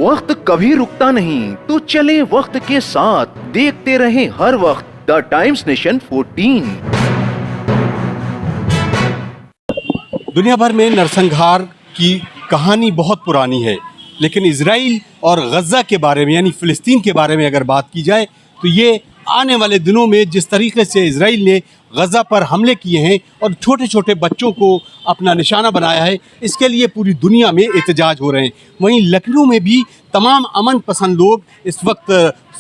वक्त कभी रुकता नहीं, तो चले वक्त के साथ, देखते रहे हर वक्त द टाइम्स नेशन 14। दुनिया भर में नरसंहार की कहानी बहुत पुरानी है, लेकिन इजराइल और गज़ा के बारे में यानी फ़िलिस्तीन के बारे में अगर बात की जाए तो ये आने वाले दिनों में जिस तरीके से इजराइल ने गज़ा पर हमले किए हैं और छोटे छोटे बच्चों को अपना निशाना बनाया है, इसके लिए पूरी दुनिया में एहतजाज हो रहे हैं। वहीं लखनऊ में भी तमाम अमन पसंद लोग इस वक्त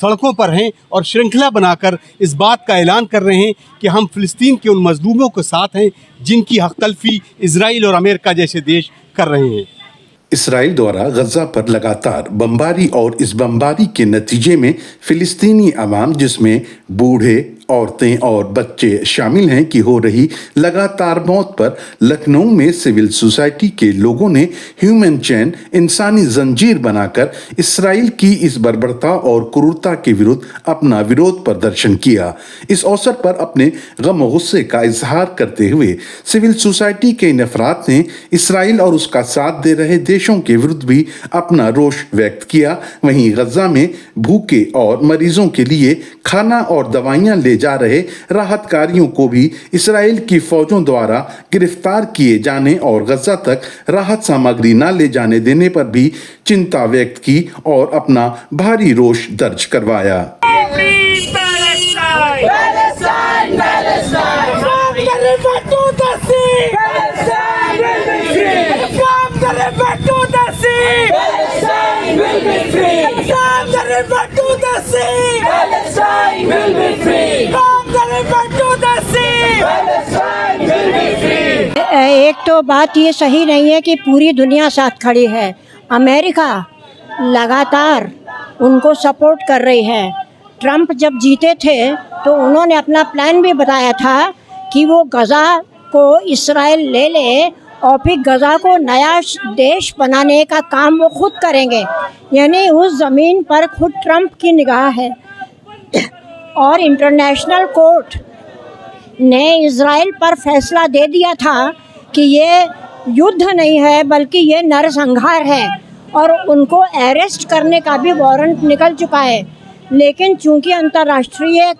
सड़कों पर हैं और श्रृंखला बनाकर इस बात का ऐलान कर रहे हैं कि हम फ़िलिस्तीन के उन मजलूमों के साथ हैं जिनकी हक तलफी इजराइल और अमेरिका जैसे देश कर रहे हैं। इसराइल द्वारा गज़ा पर लगातार बमबारी और इस बमबारी के नतीजे में फ़िलिस्तीनी अवाम, जिसमें बूढ़े, औरतें और बच्चे शामिल हैं, की हो रही लगातार मौत पर लखनऊ में सिविल सोसाइटी के लोगों ने ह्यूमन चेन, इंसानी जंजीर बनाकर इसराइल की इस बर्बरता और क्रूरता के विरुद्ध अपना विरोध प्रदर्शन किया। इस अवसर पर अपने गम और गुस्से का इजहार करते हुए सिविल सोसाइटी के इन अफराद ने इसराइल और उसका साथ दे रहे देशों के विरुद्ध भी अपना रोष व्यक्त किया। वहीं गज़ा में भूखे और मरीजों के लिए खाना और दवाइयां ले जा रहे राहतकारियों को भी इसराइल की फौजों द्वारा गिरफ्तार किए जाने और गज़ा तक राहत सामग्री न ले जाने देने पर भी चिंता व्यक्त की और अपना भारी रोष दर्ज करवाया। एक तो बात ये सही नहीं है कि पूरी दुनिया साथ खड़ी है। अमेरिका लगातार उनको सपोर्ट कर रही है। ट्रंप जब जीते थे तो उन्होंने अपना प्लान भी बताया था कि वो गज़ा को इसराइल ले ले और फिर गज़ा को नया देश बनाने का काम वो खुद करेंगे। यानी उस ज़मीन पर खुद ट्रंप की निगाह है। और इंटरनेशनल कोर्ट ने इजराइल पर फैसला दे दिया था कि ये युद्ध नहीं है बल्कि ये नरसंहार है और उनको अरेस्ट करने का भी वारंट निकल चुका है। लेकिन चूंकि अंतर्राष्ट्रीय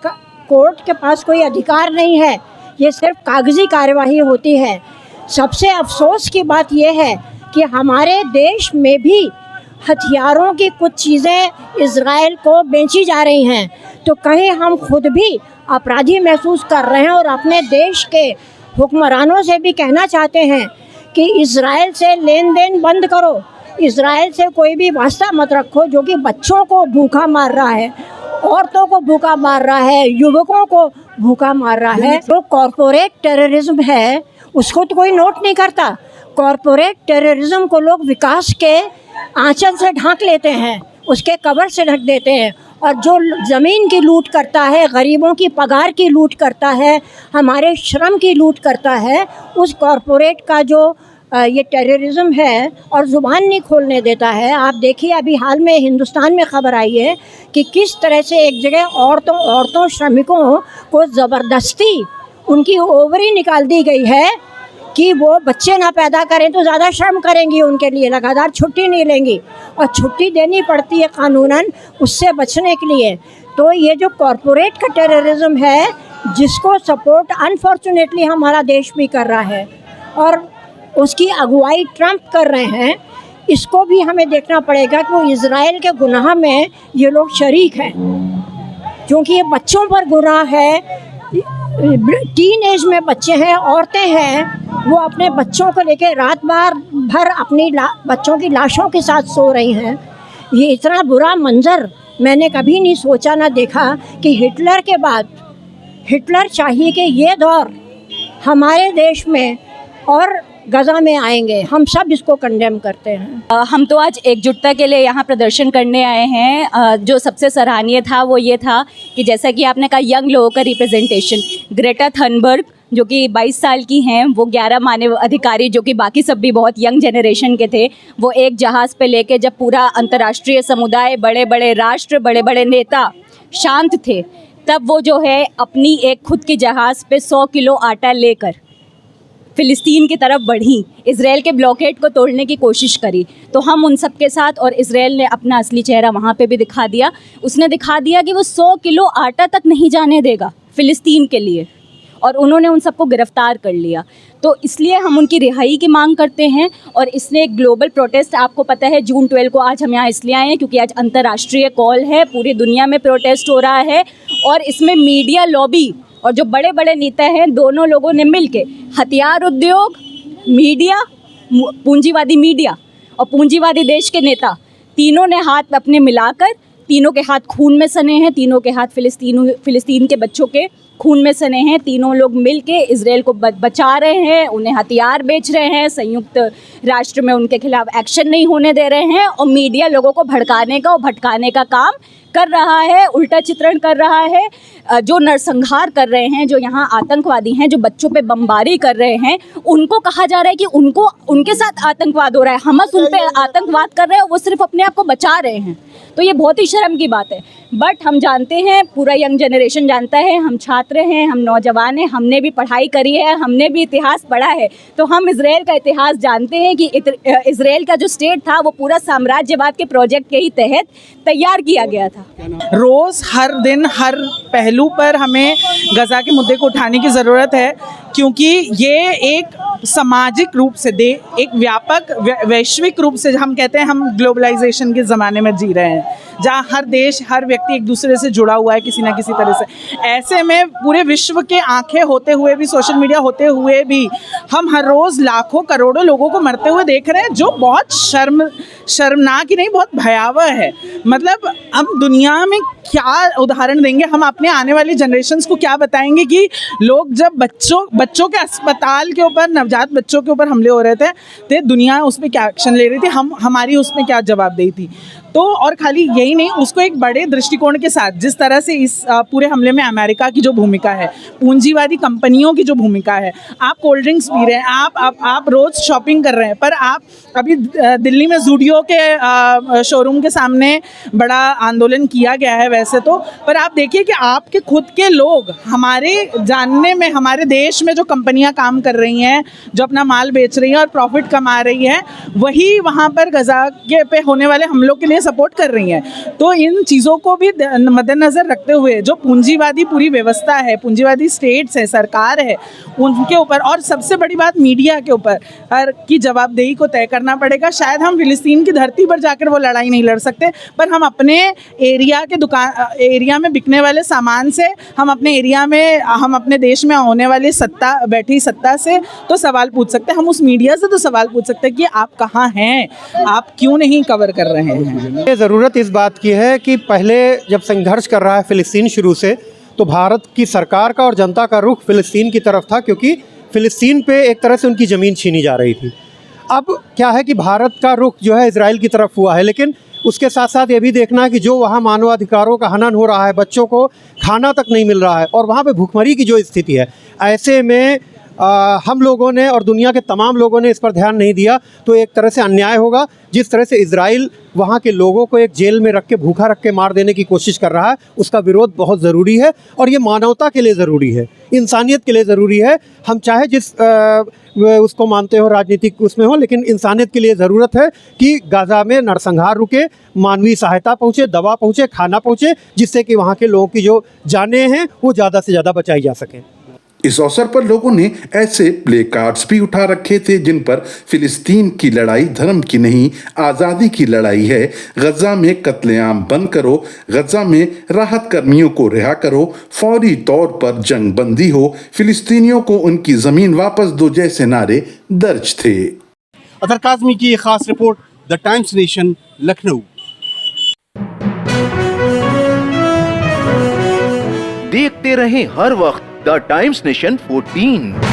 कोर्ट के पास कोई अधिकार नहीं है, ये सिर्फ कागजी कार्यवाही होती है। सबसे अफसोस की बात यह है कि हमारे देश में भी हथियारों की कुछ चीज़ें इजराइल को बेची जा रही हैं, तो कहीं हम खुद भी अपराधी महसूस कर रहे हैं और अपने देश के हुक्मरानों से भी कहना चाहते हैं कि इजराइल से लेन देन बंद करो, इजराइल से कोई भी वास्ता मत रखो जो कि बच्चों को भूखा मार रहा है, औरतों को भूखा मार रहा है, युवकों को भूखा मार रहा है। तो कॉरपोरेट टेररिज्म है उसको तो कोई नोट नहीं करता। कॉरपोरेट टेररिज्म को लोग विकास के आंचल से ढांक लेते हैं, उसके कवर से ढक देते हैं। और जो ज़मीन की लूट करता है, गरीबों की पगार की लूट करता है, हमारे श्रम की लूट करता है, उस कॉरपोरेट का जो ये टेररिज्म है और ज़ुबान नहीं खोलने देता है। आप देखिए अभी हाल में हिंदुस्तान में खबर आई है कि किस तरह से एक जगह औरतों श्रमिकों को ज़बरदस्ती उनकी ओवरी निकाल दी गई है कि वो बच्चे ना पैदा करें तो ज़्यादा श्रम करेंगी, उनके लिए लगातार छुट्टी नहीं लेंगी और छुट्टी देनी पड़ती है कानूनन उससे बचने के लिए। तो ये जो कॉरपोरेट का टेररिज्म है जिसको सपोर्ट अनफॉर्चुनेटली हमारा देश भी कर रहा है और उसकी अगुवाई ट्रंप कर रहे हैं, इसको भी हमें देखना पड़ेगा कि वो इजराइल के गुनाह में ये लोग शरीक हैं। क्योंकि ये बच्चों पर गुनाह है, टीन एज में बच्चे हैं, औरतें हैं, वो अपने बच्चों को लेके रात भर अपनी बच्चों की लाशों के साथ सो रही हैं। ये इतना बुरा मंजर मैंने कभी नहीं सोचा ना देखा कि हिटलर के बाद हिटलर चाहिए कि ये दौर हमारे देश में और गज़ा में आएंगे। हम सब इसको कंडेम करते हैं। हम तो आज एकजुटता के लिए यहाँ प्रदर्शन करने आए हैं। जो सबसे सराहनीय था वो ये था कि जैसा कि आपने कहा यंग लोगों का रिप्रेजेंटेशन, ग्रेटा थनबर्ग जो कि 22 साल की हैं, वो 11 मानव अधिकारी जो कि बाकी सब भी बहुत यंग जनरेशन के थे, वो एक जहाज़ पे लेके जब पूरा अंतर्राष्ट्रीय समुदाय, बड़े बड़े राष्ट्र, बड़े बड़े नेता शांत थे, तब वो जो है अपनी एक खुद की जहाज़ पे 100 किलो आटा लेकर फ़िलिस्तीन की तरफ बढ़ी, इज़राइल के ब्लॉकेड को तोड़ने की कोशिश करी, तो हम उन सब के साथ, और इज़राइल ने अपना असली चेहरा वहाँ पे भी दिखा दिया। उसने दिखा दिया कि वो 100 किलो आटा तक नहीं जाने देगा फ़िलिस्तीन के लिए, और उन्होंने उन सबको गिरफ़्तार कर लिया। तो इसलिए हम उनकी रिहाई की मांग करते हैं। और इसने एक ग्लोबल प्रोटेस्ट, आपको पता है जून 12 को आज हम यहाँ इसलिए आए हैं क्योंकि आज अंतर्राष्ट्रीय कॉल है, पूरी दुनिया में प्रोटेस्ट हो रहा है। और इसमें मीडिया लॉबी और जो बड़े बड़े नेता हैं, दोनों लोगों ने मिलके हथियार उद्योग, मीडिया, पूंजीवादी मीडिया और पूंजीवादी देश के नेता, तीनों ने हाथ अपने मिलाकर, तीनों के हाथ खून में सने हैं, तीनों के हाथ फ़िलिस्तीन के बच्चों के खून में सने हैं। तीनों लोग मिलके इज़राइल को बचा रहे हैं, उन्हें हथियार बेच रहे हैं, संयुक्त राष्ट्र में उनके खिलाफ एक्शन नहीं होने दे रहे हैं, और मीडिया लोगों को भड़काने का और भटकाने का काम कर रहा है, उल्टा चित्रण कर रहा है। जो नरसंहार कर रहे हैं, जो यहाँ आतंकवादी हैं, जो बच्चों पे बमबारी कर रहे हैं, उनको कहा जा रहा है कि उनके साथ आतंकवाद हो रहा है, हमस उन पे आतंकवाद कर रहे हैं, वो सिर्फ अपने आप को बचा रहे हैं। तो ये बहुत ही शर्म की बात है। बट हम जानते हैं, पूरा यंग जनरेशन जानता है, हम छात्र हैं, हम नौजवान हैं, हमने भी पढ़ाई करी है, हमने भी इतिहास पढ़ा है, तो हम इज़राइल का इतिहास जानते हैं कि इज़राइल का जो स्टेट था वो पूरा साम्राज्यवाद के प्रोजेक्ट के ही तहत तैयार किया गया था। रोज़, हर दिन, हर पहलू पर हमें गज़ा के मुद्दे को उठाने की ज़रूरत है, क्योंकि ये एक सामाजिक रूप से एक व्यापक वैश्विक रूप से, हम कहते हैं हम ग्लोबलाइजेशन के ज़माने में जी रहे हैं, जहाँ हर देश, हर व्यक्ति एक दूसरे से जुड़ा हुआ है किसी ना किसी तरह से। ऐसे में पूरे विश्व के आंखें होते हुए भी, सोशल मीडिया होते हुए भी, हम हर रोज़ लाखों करोड़ों लोगों को मरते हुए देख रहे हैं, जो बहुत शर्मनाक ही नहीं, बहुत भयावह है। मतलब हम दुनिया में क्या उदाहरण देंगे, हम अपने आने वाली जनरेशन्स को क्या बताएंगे कि लोग जब बच्चों के अस्पताल के ऊपर, नवजात बच्चों के ऊपर हमले हो रहे थे, तो दुनिया उस पर क्या एक्शन ले रही थी, हमारी उसमें क्या जवाबदेही थी। तो और खाली यही नहीं, उसको एक बड़े दृष्टिकोण के साथ, जिस तरह से इस पूरे हमले में अमेरिका की जो भूमिका है, पूंजीवादी कंपनियों की जो भूमिका है, आप कोल्ड ड्रिंक्स पी रहे हैं, आप रोज़ शॉपिंग कर रहे हैं, पर आप अभी दिल्ली में ज़ूडियो के शोरूम के सामने बड़ा आंदोलन किया गया है वैसे तो, पर आप देखिए कि आपके खुद के लोग, हमारे जानने में, हमारे देश में जो कंपनियां काम कर रही हैं, जो अपना माल बेच रही हैं और प्रॉफिट कमा रही हैं, वही वहाँ पर गज़ा के पे होने वाले हमलों के लिए सपोर्ट कर रही हैं। तो इन चीज़ों को भी मद्देनज़र रखते हुए, जो पूंजीवादी पूरी व्यवस्था है, पूंजीवादी स्टेट्स है, सरकार है, उनके ऊपर, और सबसे बड़ी बात मीडिया के ऊपर की जवाबदेही को तय करना पड़ेगा। शायद हम फ़िलिस्तीन की धरती पर जाकर वो लड़ाई नहीं लड़ सकते, पर हम अपने एरिया में बिकने वाले सामान से, हम अपने एरिया में, हम अपने देश में होने वाली बैठी सत्ता से तो सवाल पूछ सकते हैं, हम उस मीडिया से तो सवाल पूछ सकते हैं कि आप कहाँ हैं, आप क्यों नहीं कवर कर रहे हैं। ये ज़रूरत इस बात की है कि पहले जब संघर्ष कर रहा है फ़िलिस्तीन शुरू से, तो भारत की सरकार का और जनता का रुख फ़िलिस्तीन की तरफ था, क्योंकि फ़िलिस्तीन पे एक तरह से उनकी ज़मीन छीनी जा रही थी। अब क्या है कि भारत का रुख जो है इजराइल की तरफ हुआ है, लेकिन उसके साथ साथ ये भी देखना है कि जो वहाँ मानवाधिकारों का हनन हो रहा है, बच्चों को खाना तक नहीं मिल रहा है, और वहाँ पे भूखमरी की जो स्थिति है, ऐसे में हम लोगों ने और दुनिया के तमाम लोगों ने इस पर ध्यान नहीं दिया, तो एक तरह से अन्याय होगा। जिस तरह से इजराइल वहाँ के लोगों को एक जेल में रख के, भूखा रख के मार देने की कोशिश कर रहा है, उसका विरोध बहुत ज़रूरी है, और ये मानवता के लिए ज़रूरी है, इंसानियत के लिए ज़रूरी है। हम चाहे जिस उसको मानते हो, राजनीतिक उसमें हो, लेकिन इंसानियत के लिए ज़रूरत है कि गाज़ा में नरसंहार रुके, मानवीय सहायता पहुँचे, दवा पहुँचे, खाना पहुँचे, जिससे कि वहाँ के लोगों की जो जानें हैं वो ज़्यादा से ज़्यादा बचाई जा सकें। इस अवसर पर लोगों ने ऐसे प्ले कार्ड्स भी उठा रखे थे जिन पर फिलिस्तीन की लड़ाई धर्म की नहीं, आज़ादी की लड़ाई है। गजा में कत्लेआम बंद करो, गजा में राहत कर्मियों को रिहा करो, फौरी तौर पर जंग बंदी हो, फिलिस्तीनियों को उनकी ज़मीन वापस दो जैसे नारे दर्ज थे। अतर काज़मी की एक खास report, the times nation, Lucknow. देखते रहें हर वक्त द टाइम्स नेशन 14।